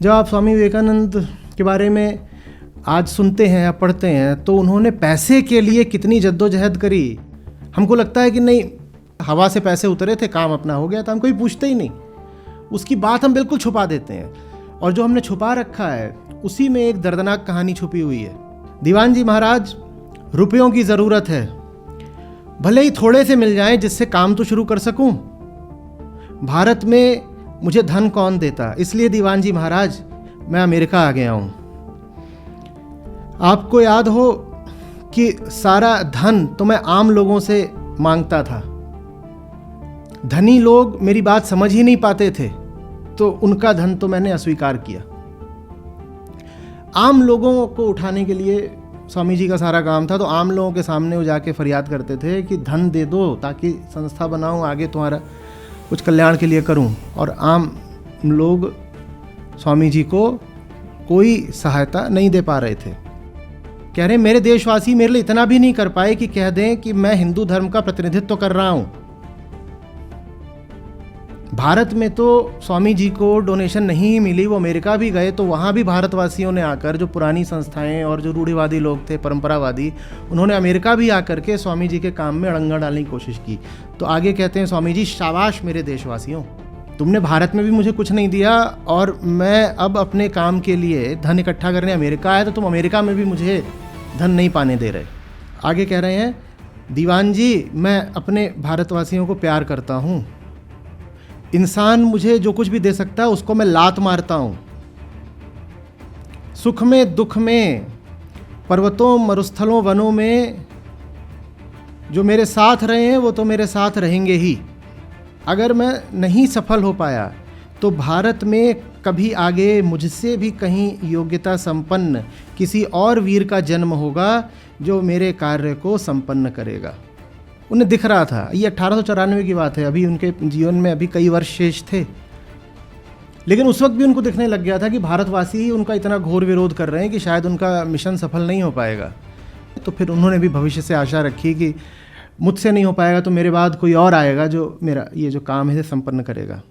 जब आप स्वामी विवेकानंद के बारे में आज सुनते हैं या पढ़ते हैं तो उन्होंने पैसे के लिए कितनी जद्दोजहद करी। हमको लगता है कि नहीं, हवा से पैसे उतरे थे, काम अपना हो गया था, हम कोई पूछते ही नहीं। उसकी बात हम बिल्कुल छुपा देते हैं, और जो हमने छुपा रखा है उसी में एक दर्दनाक कहानी छुपी हुई है। दीवान जी महाराज, रुपयों की ज़रूरत है, भले ही थोड़े से मिल जाएं जिससे काम तो शुरू कर सकूं। भारत में मुझे धन कौन देता, इसलिए दीवान जी महाराज मैं अमेरिका आ गया हूं। आपको याद हो कि सारा धन तो मैं आम लोगों से मांगता था। धनी लोग मेरी बात समझ ही नहीं पाते थे, तो उनका धन तो मैंने अस्वीकार किया। आम लोगों को उठाने के लिए स्वामी जी का सारा काम था, तो आम लोगों के सामने वो जाके फरियाद करते थे कि धन दे दो ताकि संस्था बनाऊं, आगे तुम्हारा कुछ कल्याण के लिए करूं। और आम लोग स्वामी जी को कोई सहायता नहीं दे पा रहे थे। कह रहे मेरे देशवासी मेरे लिए इतना भी नहीं कर पाए कि कह दें कि मैं हिंदू धर्म का प्रतिनिधित्व कर रहा हूं। भारत में तो स्वामी जी को डोनेशन नहीं मिली, वो अमेरिका भी गए तो वहाँ भी भारतवासियों ने आकर, जो पुरानी संस्थाएं और जो रूढ़िवादी लोग थे, परंपरावादी, उन्होंने अमेरिका भी आकर के स्वामी जी के काम में अड़ंगा डालने की कोशिश की। तो आगे कहते हैं स्वामी जी, शाबाश मेरे देशवासियों, तुमने भारत में भी मुझे कुछ नहीं दिया, और मैं अब अपने काम के लिए धन इकट्ठा करने अमेरिका आया तो तुम अमेरिका में भी मुझे धन नहीं पाने दे रहे। आगे कह रहे हैं, दीवान जी मैं अपने भारतवासियों को प्यार करता हूँ, इंसान मुझे जो कुछ भी दे सकता है उसको मैं लात मारता हूँ। सुख में दुख में, पर्वतों मरुस्थलों वनों में जो मेरे साथ रहे हैं वो तो मेरे साथ रहेंगे ही। अगर मैं नहीं सफल हो पाया तो भारत में कभी आगे मुझसे भी कहीं योग्यता संपन्न किसी और वीर का जन्म होगा जो मेरे कार्य को संपन्न करेगा। उन्हें दिख रहा था, ये 1894 की बात है, अभी उनके जीवन में अभी कई वर्ष शेष थे, लेकिन उस वक्त भी उनको दिखने लग गया था कि भारतवासी ही उनका इतना घोर विरोध कर रहे हैं कि शायद उनका मिशन सफल नहीं हो पाएगा। तो फिर उन्होंने भी भविष्य से आशा रखी कि मुझसे नहीं हो पाएगा तो मेरे बाद कोई और आएगा जो मेरा ये जो काम है संपन्न करेगा।